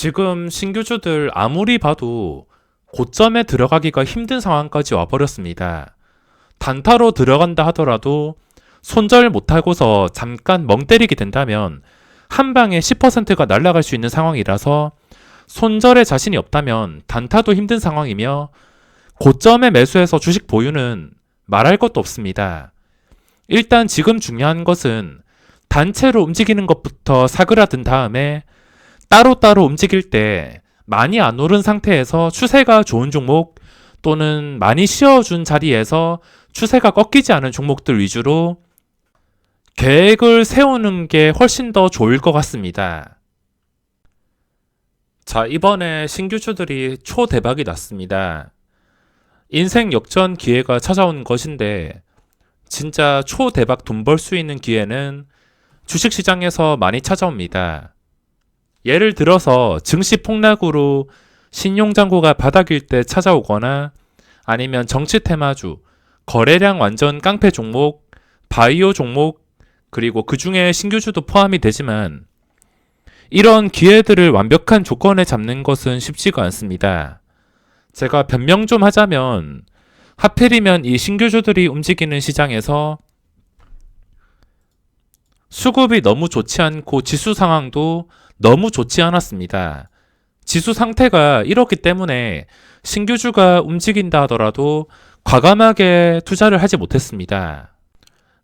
지금 신규주들 아무리 봐도 고점에 들어가기가 힘든 상황까지 와버렸습니다. 단타로 들어간다 하더라도 손절 못하고서 잠깐 멍 때리게 된다면 한 방에 10%가 날아갈 수 있는 상황이라서 손절에 자신이 없다면 단타도 힘든 상황이며 고점에 매수해서 주식 보유는 말할 것도 없습니다. 일단 지금 중요한 것은 단체로 움직이는 것부터 사그라든 다음에 따로따로 움직일 때 많이 안 오른 상태에서 추세가 좋은 종목 또는 많이 쉬어준 자리에서 추세가 꺾이지 않은 종목들 위주로 계획을 세우는 게 훨씬 더 좋을 것 같습니다. 자, 이번에 신규주들이 초대박이 났습니다. 인생 역전 기회가 찾아온 것인데 진짜 초대박 돈 벌 수 있는 기회는 주식시장에서 많이 찾아옵니다. 예를 들어서 증시 폭락으로 신용장고가 바닥일 때 찾아오거나 아니면 정치 테마주, 거래량 완전 깡패 종목, 바이오 종목, 그리고 그 중에 신규주도 포함이 되지만 이런 기회들을 완벽한 조건에 잡는 것은 쉽지가 않습니다. 제가 변명 좀 하자면 하필이면 이 신규주들이 움직이는 시장에서 수급이 너무 좋지 않고 지수 상황도 너무 좋지 않았습니다. 지수 상태가 이렇기 때문에 신규주가 움직인다 하더라도 과감하게 투자를 하지 못했습니다.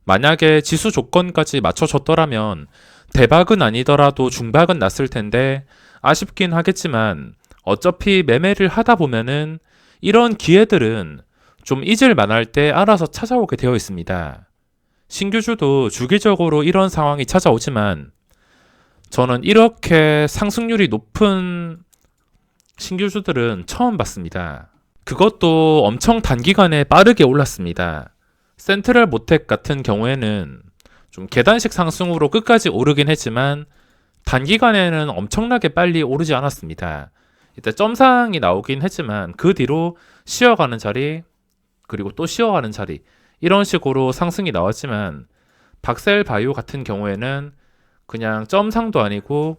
만약에 지수 조건까지 맞춰줬더라면 대박은 아니더라도 중박은 났을 텐데 아쉽긴 하겠지만 어차피 매매를 하다 보면은 이런 기회들은 좀 잊을 만할 때 알아서 찾아오게 되어 있습니다. 신규주도 주기적으로 이런 상황이 찾아오지만 저는 이렇게 상승률이 높은 신규주들은 처음 봤습니다. 그것도 엄청 단기간에 빠르게 올랐습니다. 센트럴 모텍 같은 경우에는 좀 계단식 상승으로 끝까지 오르긴 했지만 단기간에는 엄청나게 빨리 오르지 않았습니다. 이때 점상이 나오긴 했지만 그 뒤로 쉬어가는 자리 그리고 또 쉬어가는 자리 이런 식으로 상승이 나왔지만 박셀바이오 같은 경우에는 그냥 점상도 아니고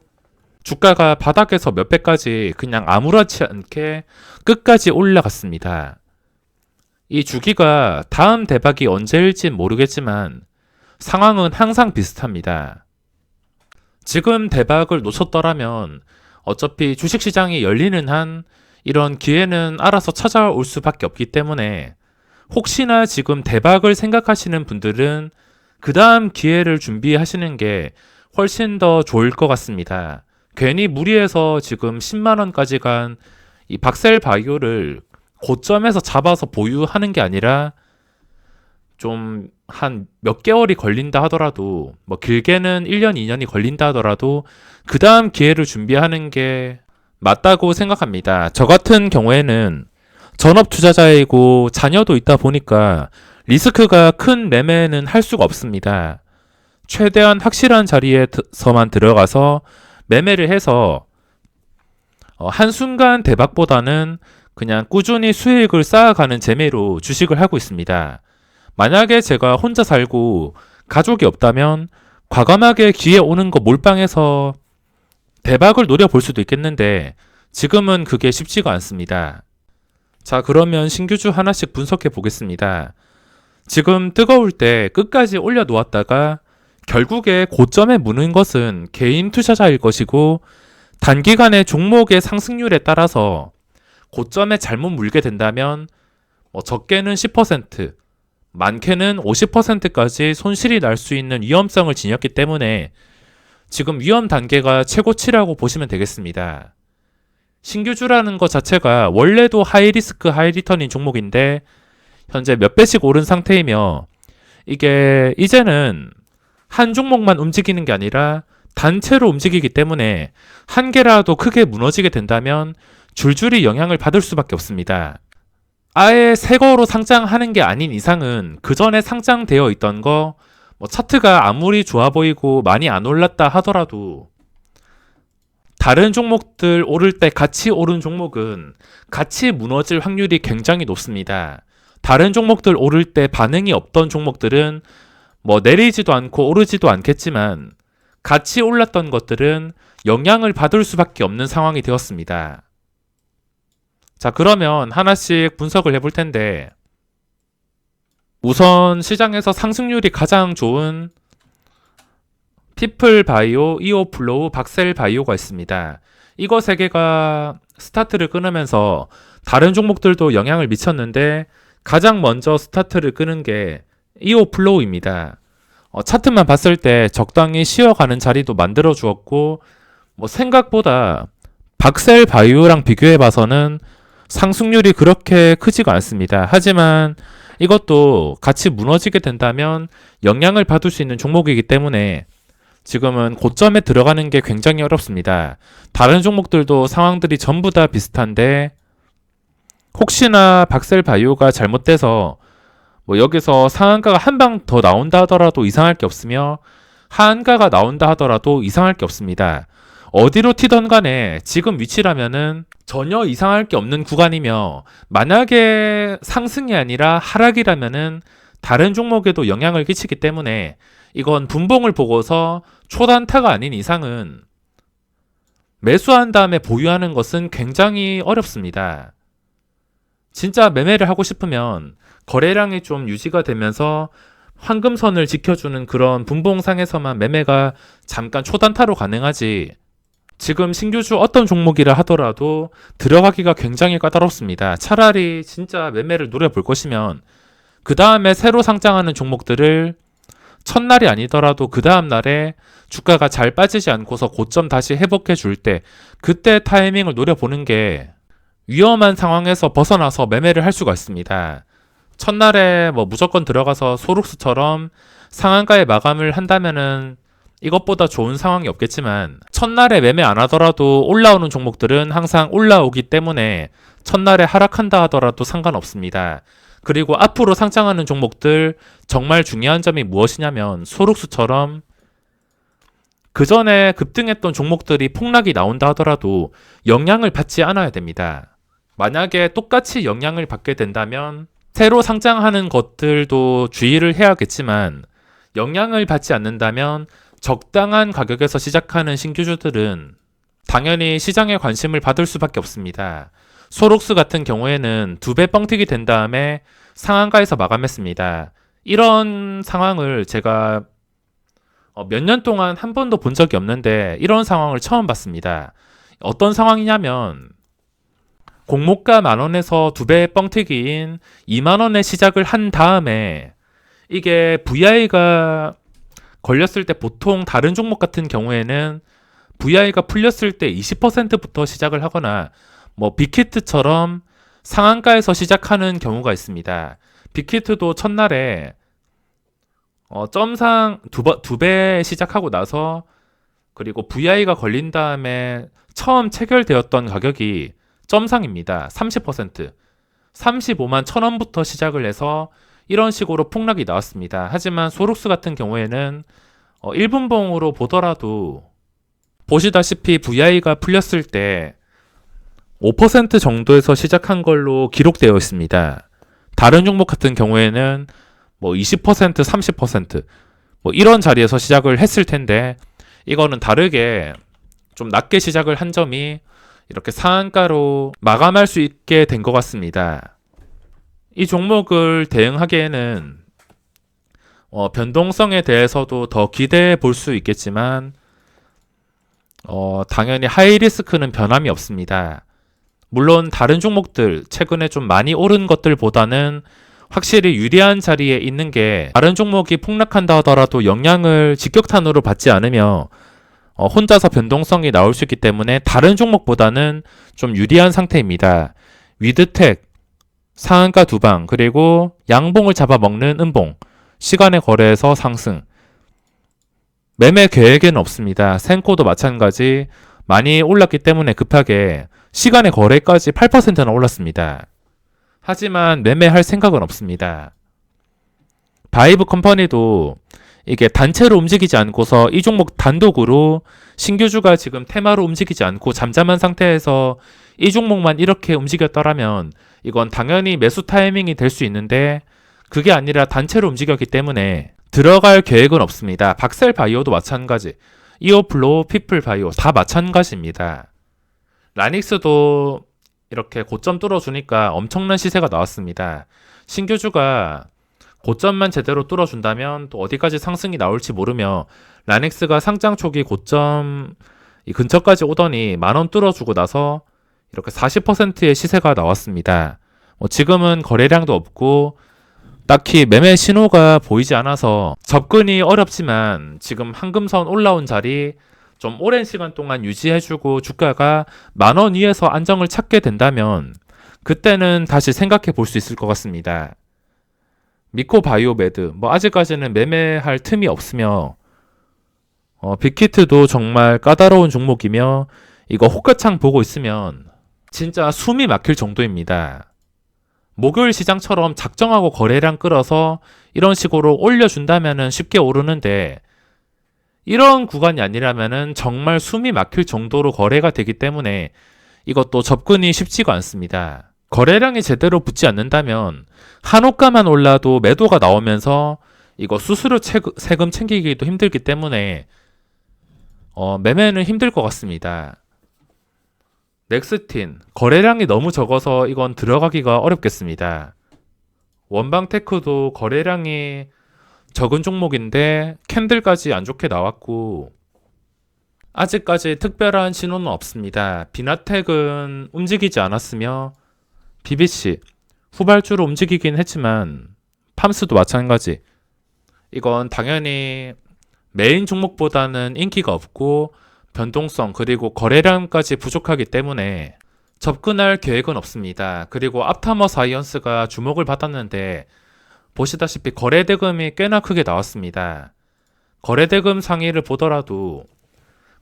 주가가 바닥에서 몇 배까지 그냥 아무렇지 않게 끝까지 올라갔습니다. 이 주기가 다음 대박이 언제일진 모르겠지만 상황은 항상 비슷합니다. 지금 대박을 놓쳤더라면 어차피 주식시장이 열리는 한 이런 기회는 알아서 찾아올 수밖에 없기 때문에 혹시나 지금 대박을 생각하시는 분들은 그 다음 기회를 준비하시는 게 훨씬 더 좋을 것 같습니다. 괜히 무리해서 지금 10만원까지 간 이 박셀바이오를 고점에서 잡아서 보유하는 게 아니라 좀 한 몇 개월이 걸린다 하더라도 뭐 길게는 1년, 2년이 걸린다 하더라도 그 다음 기회를 준비하는 게 맞다고 생각합니다. 저 같은 경우에는 전업 투자자이고 자녀도 있다 보니까 리스크가 큰 매매는 할 수가 없습니다. 최대한 확실한 자리에서만 들어가서 매매를 해서 한순간 대박보다는 그냥 꾸준히 수익을 쌓아가는 재미로 주식을 하고 있습니다. 만약에 제가 혼자 살고 가족이 없다면 과감하게 기회 오는 거 몰빵해서 대박을 노려볼 수도 있겠는데 지금은 그게 쉽지가 않습니다. 자, 그러면 신규주 하나씩 분석해 보겠습니다. 지금 뜨거울 때 끝까지 올려놓았다가 결국에 고점에 무는 것은 개인 투자자일 것이고 단기간의 종목의 상승률에 따라서 고점에 잘못 물게 된다면 적게는 10%, 많게는 50%까지 손실이 날 수 있는 위험성을 지녔기 때문에 지금 위험 단계가 최고치라고 보시면 되겠습니다. 신규주라는 것 자체가 원래도 하이리스크 하이리턴인 종목인데 현재 몇 배씩 오른 상태이며 이게 이제는 한 종목만 움직이는 게 아니라 단체로 움직이기 때문에 한 개라도 크게 무너지게 된다면 줄줄이 영향을 받을 수밖에 없습니다. 아예 새 거로 상장하는 게 아닌 이상은 그 전에 상장되어 있던 거 차트가 아무리 좋아 보이고 많이 안 올랐다 하더라도 다른 종목들 오를 때 같이 오른 종목은 같이 무너질 확률이 굉장히 높습니다. 다른 종목들 오를 때 반응이 없던 종목들은 내리지도 않고 오르지도 않겠지만 같이 올랐던 것들은 영향을 받을 수밖에 없는 상황이 되었습니다. 자, 그러면 하나씩 분석을 해볼 텐데, 우선 시장에서 상승률이 가장 좋은 피플바이오, 이오플로우, 박셀바이오가 있습니다. 이거 세 개가 스타트를 끊으면서 다른 종목들도 영향을 미쳤는데 가장 먼저 스타트를 끄는 게 이오플로우입니다. 차트만 봤을 때 적당히 쉬어가는 자리도 만들어 주었고, 생각보다 박셀바이오랑 비교해 봐서는 상승률이 그렇게 크지가 않습니다. 하지만 이것도 같이 무너지게 된다면 영향을 받을 수 있는 종목이기 때문에 지금은 고점에 들어가는 게 굉장히 어렵습니다. 다른 종목들도 상황들이 전부 다 비슷한데 혹시나 박셀바이오가 잘못돼서 여기서 상한가가 한 방 더 나온다 하더라도 이상할 게 없으며 하한가가 나온다 하더라도 이상할 게 없습니다. 어디로 튀던 간에 지금 위치라면은 전혀 이상할 게 없는 구간이며, 만약에 상승이 아니라 하락이라면은 다른 종목에도 영향을 끼치기 때문에 이건 분봉을 보고서 초단타가 아닌 이상은 매수한 다음에 보유하는 것은 굉장히 어렵습니다. 진짜 매매를 하고 싶으면 거래량이 좀 유지가 되면서 황금선을 지켜주는 그런 분봉상에서만 매매가 잠깐 초단타로 가능하지, 지금 신규주 어떤 종목이라 하더라도 들어가기가 굉장히 까다롭습니다. 차라리 진짜 매매를 노려볼 것이면 그 다음에 새로 상장하는 종목들을 첫날이 아니더라도 그 다음날에 주가가 잘 빠지지 않고서 고점 다시 회복해 줄 때 그때 타이밍을 노려보는 게 위험한 상황에서 벗어나서 매매를 할 수가 있습니다. 첫날에 무조건 들어가서 소룩스처럼 상한가에 마감을 한다면은 이것보다 좋은 상황이 없겠지만, 첫날에 매매 안 하더라도 올라오는 종목들은 항상 올라오기 때문에 첫날에 하락한다 하더라도 상관없습니다. 그리고 앞으로 상장하는 종목들 정말 중요한 점이 무엇이냐면, 소룩스처럼 그 전에 급등했던 종목들이 폭락이 나온다 하더라도 영향을 받지 않아야 됩니다. 만약에 똑같이 영향을 받게 된다면 새로 상장하는 것들도 주의를 해야겠지만, 영향을 받지 않는다면 적당한 가격에서 시작하는 신규주들은 당연히 시장에 관심을 받을 수밖에 없습니다. 소록스 같은 경우에는 2배 뻥튀기 된 다음에 상한가에서 마감했습니다. 이런 상황을 제가 몇 년 동안 한 번도 본 적이 없는데 이런 상황을 처음 봤습니다. 어떤 상황이냐면, 공모가 10,000원에서 2배 뻥튀기인 20,000원에 시작을 한 다음에, 이게 VI가 걸렸을 때 보통 다른 종목 같은 경우에는 VI가 풀렸을 때 20%부터 시작을 하거나 빅히트처럼 상한가에서 시작하는 경우가 있습니다. 빅히트도 첫날에 점상 2배 시작하고 나서, 그리고 VI가 걸린 다음에 처음 체결되었던 가격이 점상입니다. 30%, 35만 1,000원부터 시작을 해서 이런 식으로 폭락이 나왔습니다. 하지만 소룩스 같은 경우에는 1분봉으로 보더라도 보시다시피 VI가 풀렸을 때 5% 정도에서 시작한 걸로 기록되어 있습니다. 다른 종목 같은 경우에는 20%, 30% 이런 자리에서 시작을 했을 텐데, 이거는 다르게 좀 낮게 시작을 한 점이 이렇게 상한가로 마감할 수 있게 된 것 같습니다. 이 종목을 대응하기에는 변동성에 대해서도 더 기대해 볼 수 있겠지만 당연히 하이리스크는 변함이 없습니다. 물론 다른 종목들 최근에 좀 많이 오른 것들보다는 확실히 유리한 자리에 있는 게, 다른 종목이 폭락한다 하더라도 영향을 직격탄으로 받지 않으며 혼자서 변동성이 나올 수 있기 때문에 다른 종목보다는 좀 유리한 상태입니다. 위드텍 상한가 2방, 그리고 양봉을 잡아먹는 음봉, 시간의 거래에서 상승. 매매 계획에는 없습니다. 센코도 마찬가지 많이 올랐기 때문에 급하게 시간의 거래까지 8%나 올랐습니다. 하지만 매매할 생각은 없습니다. 바이브 컴퍼니도 이게 단체로 움직이지 않고서 이 종목 단독으로 신규주가 지금 테마로 움직이지 않고 잠잠한 상태에서 이 종목만 이렇게 움직였더라면 이건 당연히 매수 타이밍이 될 수 있는데, 그게 아니라 단체로 움직였기 때문에 들어갈 계획은 없습니다. 박셀바이오도 마찬가지. 이오플로우, 피플바이오 다 마찬가지입니다. 라닉스도 이렇게 고점 뚫어주니까 엄청난 시세가 나왔습니다. 신규주가 고점만 제대로 뚫어준다면 또 어디까지 상승이 나올지 모르며 라닉스가 상장 초기 고점 이 근처까지 오더니 10,000원 뚫어주고 나서 이렇게 40%의 시세가 나왔습니다. 지금은 거래량도 없고 딱히 매매 신호가 보이지 않아서 접근이 어렵지만 지금 황금선 올라온 자리 좀 오랜 시간 동안 유지해주고 주가가 10,000원 위에서 안정을 찾게 된다면 그때는 다시 생각해 볼 수 있을 것 같습니다. 미코바이오메드 아직까지는 매매할 틈이 없으며 빅히트도 정말 까다로운 종목이며 이거 호가창 보고 있으면 진짜 숨이 막힐 정도입니다. 목요일 시장처럼 작정하고 거래량 끌어서 이런 식으로 올려준다면 쉽게 오르는데 이런 구간이 아니라면 정말 숨이 막힐 정도로 거래가 되기 때문에 이것도 접근이 쉽지가 않습니다. 거래량이 제대로 붙지 않는다면 한호가만 올라도 매도가 나오면서 이거 수수료 세금 챙기기도 힘들기 때문에 매매는 힘들 것 같습니다. 넥스틴 거래량이 너무 적어서 이건 들어가기가 어렵겠습니다. 원방테크도 거래량이 적은 종목인데 캔들까지 안 좋게 나왔고 아직까지 특별한 신호는 없습니다. 비나텍은 움직이지 않았으며 BBC 후발주로 움직이긴 했지만 팜스도 마찬가지. 이건 당연히 메인 종목보다는 인기가 없고 변동성 그리고 거래량까지 부족하기 때문에 접근할 계획은 없습니다. 그리고 앞타머 사이언스가 주목을 받았는데 보시다시피 거래대금이 꽤나 크게 나왔습니다. 거래대금 상위를 보더라도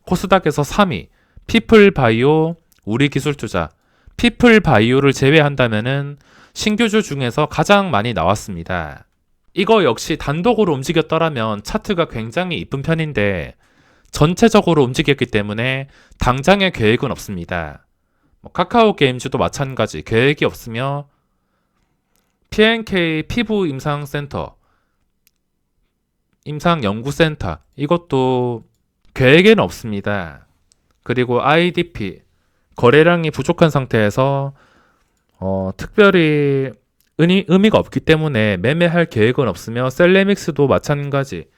코스닥에서 3위, 피플바이오, 우리기술투자, 피플바이오를 제외한다면은 신규주 중에서 가장 많이 나왔습니다. 이거 역시 단독으로 움직였더라면 차트가 굉장히 이쁜 편인데 전체적으로 움직였기 때문에 당장의 계획은 없습니다. 카카오 게임즈도 마찬가지 계획이 없으며 P&K 피부 임상센터, 임상연구센터 이것도 계획에는 없습니다. 그리고 IDP 거래량이 부족한 상태에서 특별히 의미가 없기 때문에 매매할 계획은 없으며 셀레믹스도 마찬가지.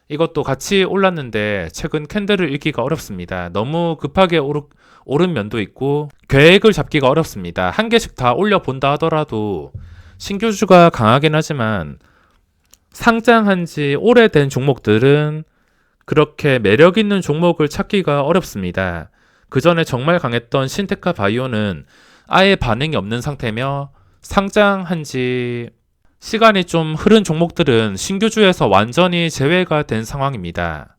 이것도 같이 올랐는데 최근 캔들을 읽기가 어렵습니다. 너무 급하게 오른 면도 있고 계획을 잡기가 어렵습니다. 한 개씩 다 올려본다 하더라도 신규주가 강하긴 하지만 상장한 지 오래된 종목들은 그렇게 매력 있는 종목을 찾기가 어렵습니다. 그 전에 정말 강했던 신테카 바이오는 아예 반응이 없는 상태며 상장한 지 시간이 좀 흐른 종목들은 신규주에서 완전히 제외가 된 상황입니다.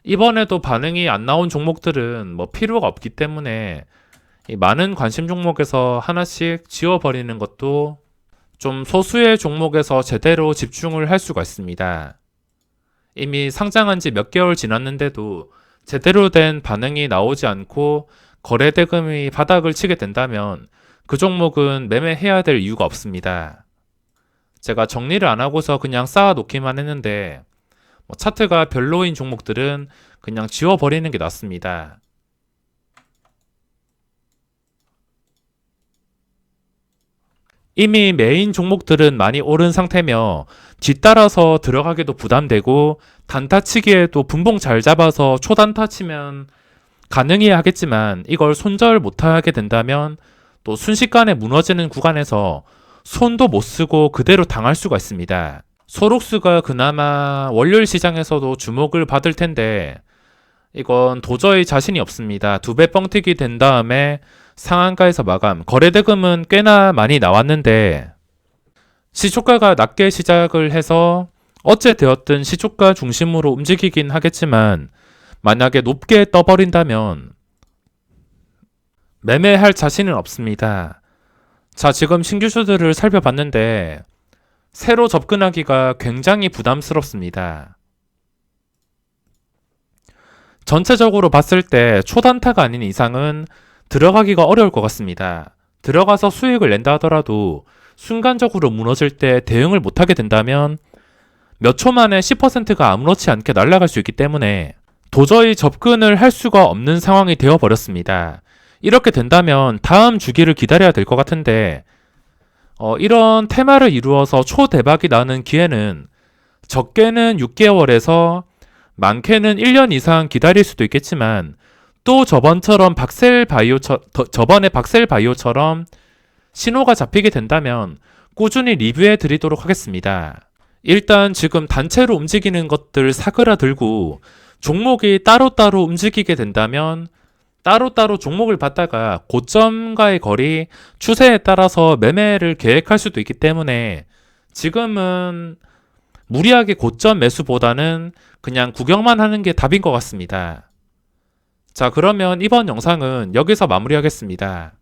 이번에도 반응이 안 나온 종목들은 필요가 없기 때문에 이 많은 관심 종목에서 하나씩 지워버리는 것도 좀 소수의 종목에서 제대로 집중을 할 수가 있습니다. 이미 상장한 지 몇 개월 지났는데도 제대로 된 반응이 나오지 않고 거래대금이 바닥을 치게 된다면 그 종목은 매매해야 될 이유가 없습니다. 제가 정리를 안 하고서 그냥 쌓아놓기만 했는데 차트가 별로인 종목들은 그냥 지워버리는 게 낫습니다. 이미 메인 종목들은 많이 오른 상태며 뒤따라서 들어가기도 부담되고 단타치기에도 분봉 잘 잡아서 초단타 치면 가능해야 하겠지만 이걸 손절 못하게 된다면 또 순식간에 무너지는 구간에서 손도 못 쓰고 그대로 당할 수가 있습니다. 소록스가 그나마 월요일 시장에서도 주목을 받을 텐데 이건 도저히 자신이 없습니다. 2배 뻥튀기 된 다음에 상한가에서 마감. 거래대금은 꽤나 많이 나왔는데 시초가가 낮게 시작을 해서 어째 되었든 시초가 중심으로 움직이긴 하겠지만 만약에 높게 떠버린다면 매매할 자신은 없습니다. 자, 지금 신규주들을 살펴봤는데 새로 접근하기가 굉장히 부담스럽습니다. 전체적으로 봤을 때 초단타가 아닌 이상은 들어가기가 어려울 것 같습니다. 들어가서 수익을 낸다 하더라도 순간적으로 무너질 때 대응을 못하게 된다면 몇 초 만에 10%가 아무렇지 않게 날아갈 수 있기 때문에 도저히 접근을 할 수가 없는 상황이 되어버렸습니다. 이렇게 된다면 다음 주기를 기다려야 될 것 같은데 이런 테마를 이루어서 초대박이 나는 기회는 적게는 6개월에서 많게는 1년 이상 기다릴 수도 있겠지만 또 저번에 박셀바이오처럼 신호가 잡히게 된다면 꾸준히 리뷰해 드리도록 하겠습니다. 일단 지금 단체로 움직이는 것들 사그라들고 종목이 따로따로 움직이게 된다면 따로따로 종목을 봤다가 고점과의 거리, 추세에 따라서 매매를 계획할 수도 있기 때문에 지금은 무리하게 고점 매수보다는 그냥 구경만 하는 게 답인 것 같습니다. 자, 그러면 이번 영상은 여기서 마무리하겠습니다.